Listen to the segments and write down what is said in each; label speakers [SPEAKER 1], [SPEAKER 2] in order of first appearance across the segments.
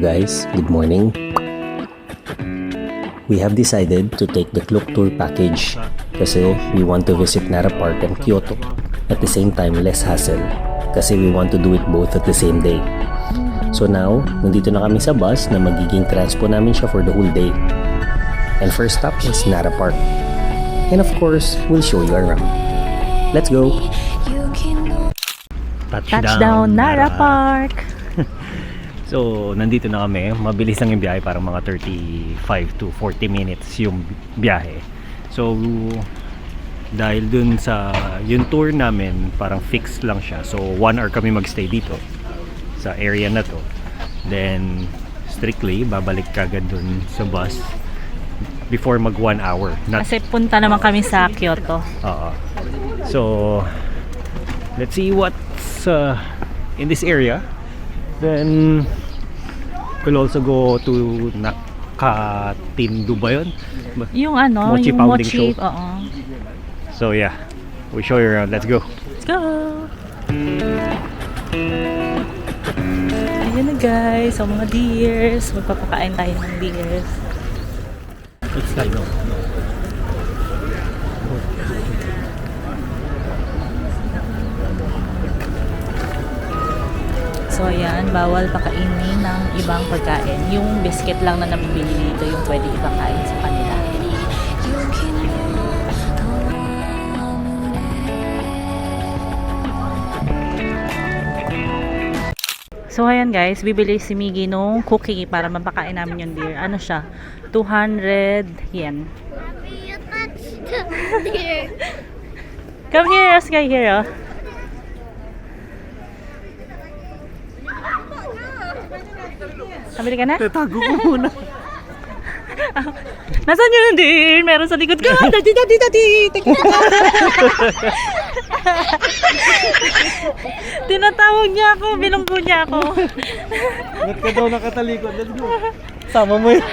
[SPEAKER 1] guys, good morning. We have decided to take the Klook Tour package kasi we want to visit Nara Park and Kyoto. At the same time, less hassle kasi we want to do it both at the same day. So now, nandito na kami sa bus na magiging transpo namin siya for the whole day. And first stop is Nara Park. And of course, we'll show you around. Let's go!
[SPEAKER 2] Touchdown Nara Park!
[SPEAKER 1] So, nandito na kami. Mabilis lang yung biyahe, parang mga 35 to 40 minutes yung biyahe. So, dahil dun sa yung tour namin, parang fixed lang siya. So, 1 hour kami magstay dito sa area na to. Then, strictly, babalik kagad dun sa bus before mag 1 hour.
[SPEAKER 2] Kasi punta naman kami sa Kyoto.
[SPEAKER 1] So, let's see what's in this area. Then, we'll also go to Nakatindu ba yun?
[SPEAKER 2] Yung ano,
[SPEAKER 1] Mochi
[SPEAKER 2] yung
[SPEAKER 1] pounding
[SPEAKER 2] mochi.
[SPEAKER 1] show.
[SPEAKER 2] Oo.
[SPEAKER 1] So yeah, we'll show you around. Let's go.
[SPEAKER 2] Let's go! Ayan na guys, so mga deers. Magpapakain tayo ng deers.
[SPEAKER 1] It's like no.
[SPEAKER 2] So ayan, bawal pakainin ng ibang pagkain. Yung biscuit lang na nabibili dito yung pwede ipakain sa kanila. So ayan guys, bibili si Miggy nung cookie para mapakain namin yung deer. Ano siya? 200 yen. Come here, Sky, here. Kabili ka na?
[SPEAKER 1] Tatago ko muna.
[SPEAKER 2] Nasaan yun din? Meron sa likod ko. Dati. Tinatawag niya ako. Binunggo niya ako.
[SPEAKER 1] Ba't ka daw nakatalikod? Let's go. Sama mo yun.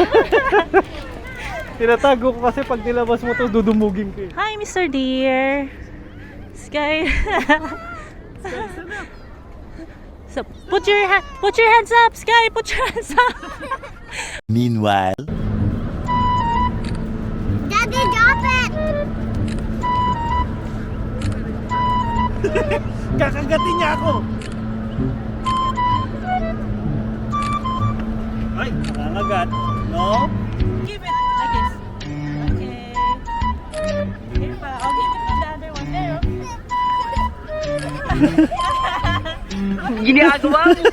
[SPEAKER 1] Tinatago ko kasi pag nilabas mo to, dudumugin ko.
[SPEAKER 2] Hi, Mr. Deer. Sky. So, put your hands up, Sky. Put your hands up.
[SPEAKER 3] Meanwhile,
[SPEAKER 4] Daddy, drop it!
[SPEAKER 1] Kakagatin niya ako. Ay, nakakagat. No?
[SPEAKER 2] Give it like this. Okay. Here pa. I'll give it to the other one there.
[SPEAKER 1] Ginagawa mo. Ay,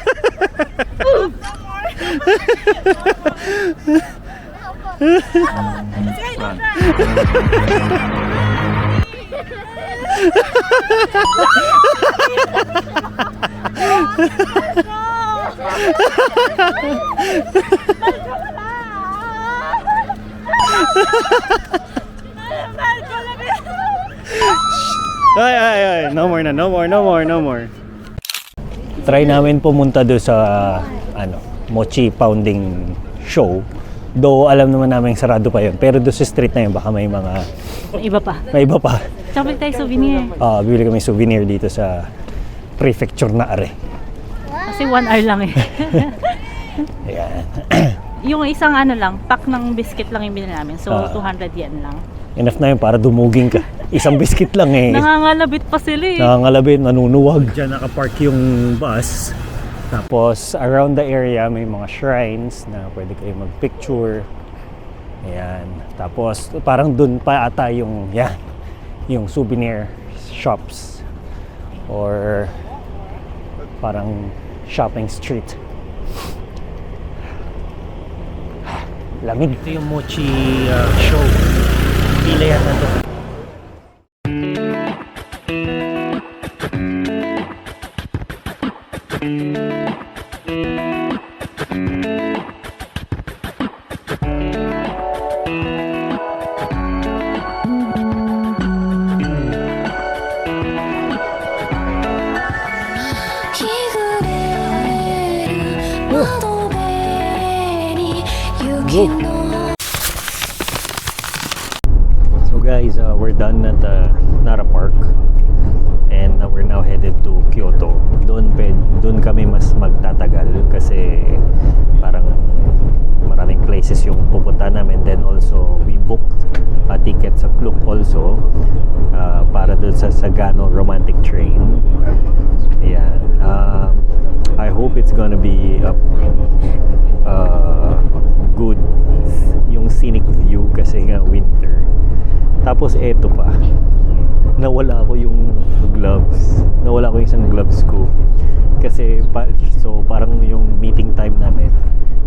[SPEAKER 1] no more. Try namin pumunta doon sa mochi pounding show. Though alam naman namin sarado pa yun. Pero doon sa street na yun baka may mga
[SPEAKER 2] Iba pa.
[SPEAKER 1] may iba pa.
[SPEAKER 2] Tsaka balik tayo souvenir.
[SPEAKER 1] Bibili kami souvenir dito sa prefecture na Are.
[SPEAKER 2] Kasi 1 hour lang eh.
[SPEAKER 1] Ayan.
[SPEAKER 2] Yung isang ano lang, pack ng biscuit lang yung binili namin. So, 200 yen lang.
[SPEAKER 1] Enough na yun para dumugin ka. Isang biscuit lang eh.
[SPEAKER 2] Nangangalabit pa sila eh.
[SPEAKER 1] Nangangalabit, nanunuwag. Diyan nakapark yung bus. Tapos around the area may mga shrines na pwede kayo magpicture. Ayan. Tapos parang dun pa ata yung yung souvenir shops or parang shopping street. Lamig. Ito yung mochi show. Pila yan na to. So guys, we're done at Nara Park and we're now headed to Kyoto. Doon kami mas magtatagal kasi parang places yung pupunta namin. Then also we booked a ticket sa Klook also para dun sa Sagano Romantic Train. Ayan. I hope it's gonna be good yung scenic view kasi nga winter. Tapos eto pa, nawala ko yung gloves. Nawala ko yung isang gloves ko. Kasi so parang yung meeting time namin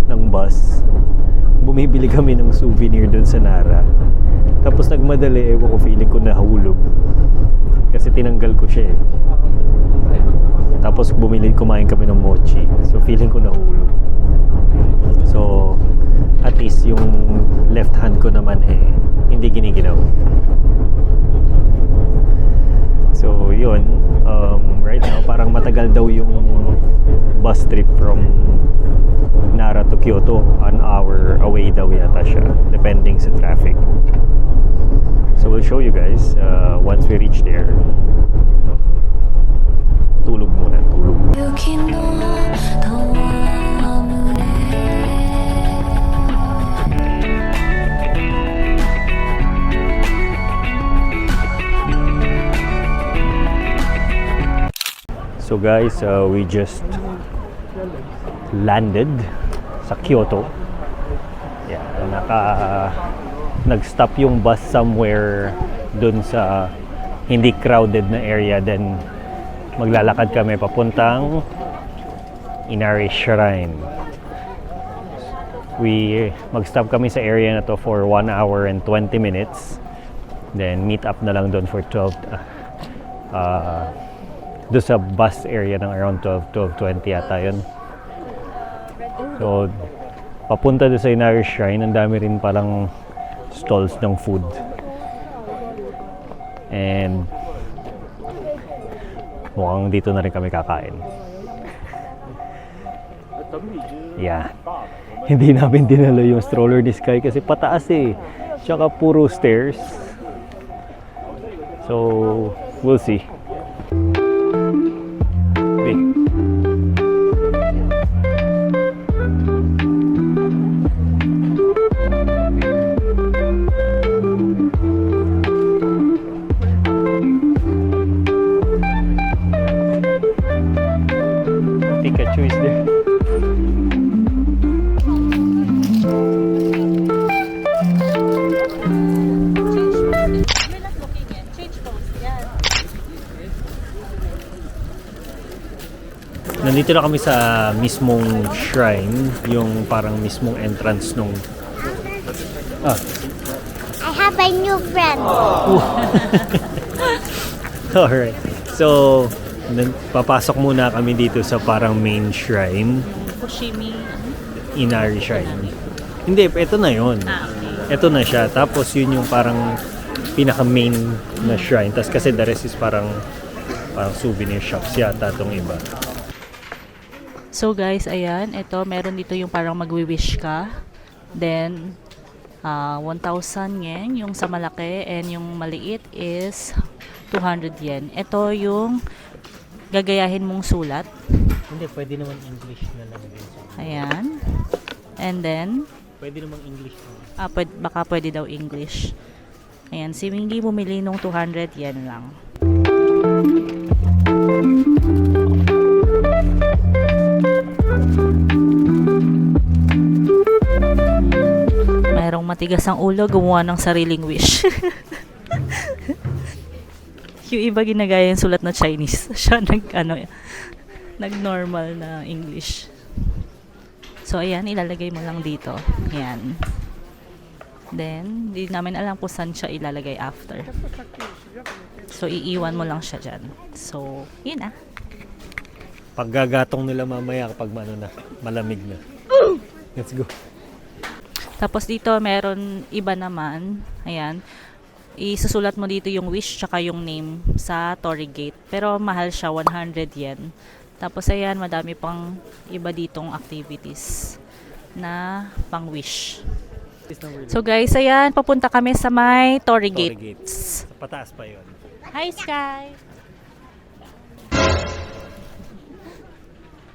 [SPEAKER 1] ng bus, bumibili kami ng souvenir dun sa Nara. Tapos nagmadali, ewan ko, feeling ko nahulog. Kasi tinanggal ko siya eh. Tapos kumain kami ng mochi. So feeling ko nahulog. So at least yung left hand ko naman hindi giniginaw. So yun, right now parang matagal daw yung bus trip from Nara to Kyoto. An hour away daw yata siya, depending sa traffic. So we'll show you guys once we reach there. Tulog muna, tulog. So guys, we just landed sa Kyoto. Yeah, nag-stop yung bus somewhere dun sa hindi crowded na area, then maglalakad kami papuntang Inari Shrine. Mag-stop kami sa area na to for 1 hour and 20 minutes. Then meet up na lang doon for 12 doon sa bus area ng around 12:20 yata yun. So papunta doon sa Inari Shrine, ang dami rin palang stalls ng food. And mukhang dito na rin kami kakain. Yeah. Hindi namin dinala yung stroller ni Sky kasi pataas eh. Tsaka puro stairs. So, we'll see. Okay. Pikachu is there. Nandito na kami sa mismong shrine, yung parang mismong entrance nung
[SPEAKER 4] I have a new friend.
[SPEAKER 1] Alright. So, papasok muna kami dito sa parang main shrine.
[SPEAKER 2] Fushimi.
[SPEAKER 1] Inari Shrine. Hindi, ito na yun.
[SPEAKER 2] Okay.
[SPEAKER 1] Ito na siya. Tapos yun yung parang pinaka-main na shrine. Tapos kasi the rest is parang souvenir shops yata itong iba.
[SPEAKER 2] So guys, ayan, ito meron dito yung parang magwi-wish ka. Then 1,000 yen yung sa malaki, and yung maliit is 200 yen. Ito yung gagayahin mong sulat.
[SPEAKER 1] Hindi, pwede naman English na lang din.
[SPEAKER 2] Ayan. And then
[SPEAKER 1] Pwede naman English na.
[SPEAKER 2] baka pwede daw English. Ayan, si Mingy bumili nung 200 yen lang. Mayroong matigas ang ulo, gumawa ng sariling wish. Yung iba ginagaya yung sulat na Chinese. Siya nag-normal na English. So ayan, ilalagay mo lang dito. Ayan. Then, di namin alam kung saan siya ilalagay after. So iiwan mo lang siya dyan. So, yun na.
[SPEAKER 1] Paggagatong nila mamaya kapag malamig na. Let's go.
[SPEAKER 2] Tapos dito meron iba naman. Ayan. Isusulat mo dito yung wish tsaka yung name sa Torii Gate. Pero mahal siya, 100 yen. Tapos ayan, madami pang iba ditong activities na pang wish. So guys, ayan, papunta kami sa may Torii Gate.
[SPEAKER 1] Sa pataas pa yun.
[SPEAKER 2] Hi Sky!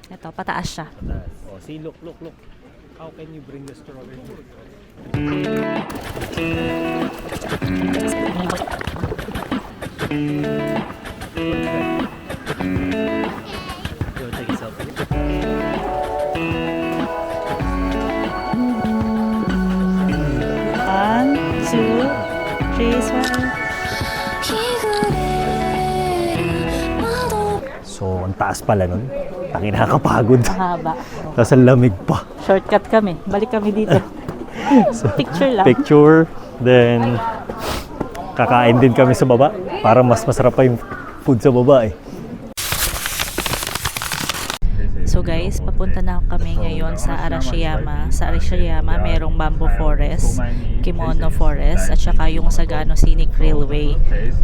[SPEAKER 2] Ito, pataas siya.
[SPEAKER 1] Pataas. Oh, see, look. How can you bring the strawberry? Go take a selfie.
[SPEAKER 2] One, two, three, smile.
[SPEAKER 1] So, ang taas pala nun. Ang nakakapagod.
[SPEAKER 2] Mahaba.
[SPEAKER 1] Tapos ang lamig pa.
[SPEAKER 2] Shortcut kami. Balik kami dito. Picture lang.
[SPEAKER 1] Picture, then kakain din kami sa baba para mas masarap pa yung food sa baba eh.
[SPEAKER 2] So guys, papunta na kami ngayon sa Arashiyama. Sa Arashiyama, merong bamboo forest, kimono forest, at saka yung Sagano Scenic Railway.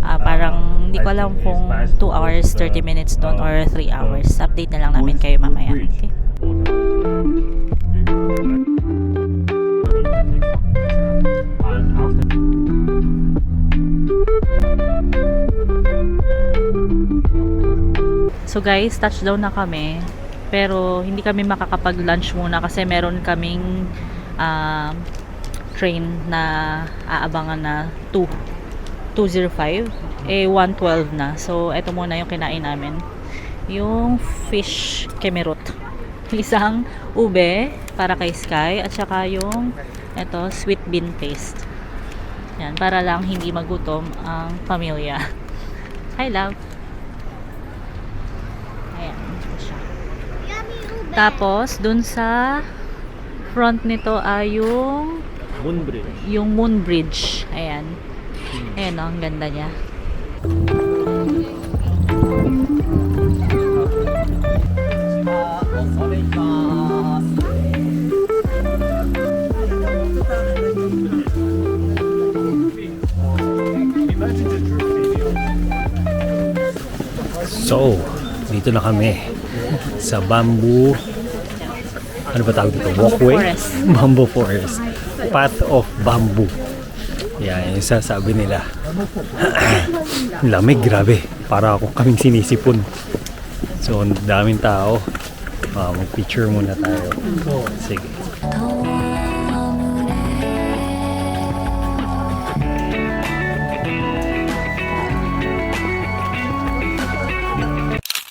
[SPEAKER 2] Parang hindi ko alam kung 2 hours, 30 minutes doon or 3 hours. Update na lang namin kayo mamaya. Okay? So guys, touchdown na kami. Pero hindi kami makakapag-lunch muna kasi meron kaming train na aabangan na 2:05. 1:12 na. So, eto muna yung kinain namin. Yung fish kemerut. Isang ube para kay Sky at saka yung eto, sweet bean paste. Yan, para lang hindi magutom ang pamilya. Hi, love. Ayan, ito siya. Tapos, dun sa front nito ay yung Moon Bridge. Ayan. Ayan o, ang ganda niya.
[SPEAKER 1] So, dito na kami sa bamboo, ano ba tawag dito? Walkway?
[SPEAKER 2] Forest.
[SPEAKER 1] Bamboo forest. Path of bamboo. Yan, yung sasabi nila. Lamig, grabe. Para ako kaming sinisipon. So, ang daming tao. Mag-picture muna tayo. Sige.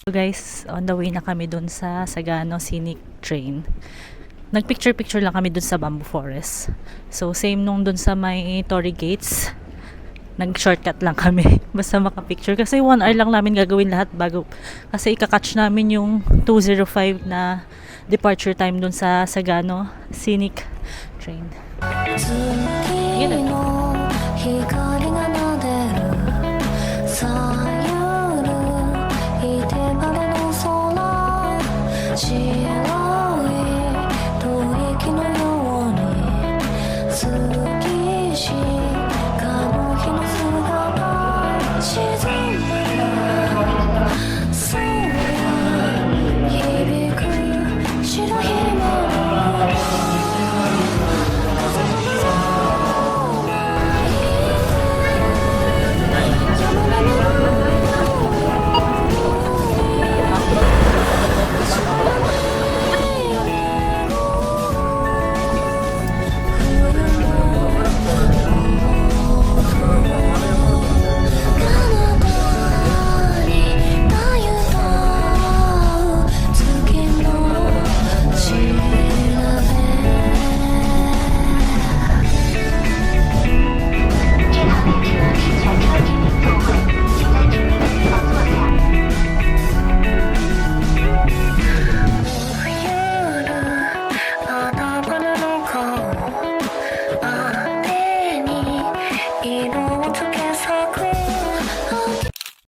[SPEAKER 2] So guys, on the way na kami dun sa Sagano Scenic Train. Nagpicture-picture lang kami dun sa bamboo forest. So same nung dun sa may Torii Gates. Nag-shortcut lang kami. Basta makapicture. Kasi 1 hour lang namin gagawin lahat bago. Kasi ikakatch namin yung 2:05 na departure time dun sa Sagano Scenic Train. Yun na.
[SPEAKER 5] 光がなでるさゆるいてまでの空知恵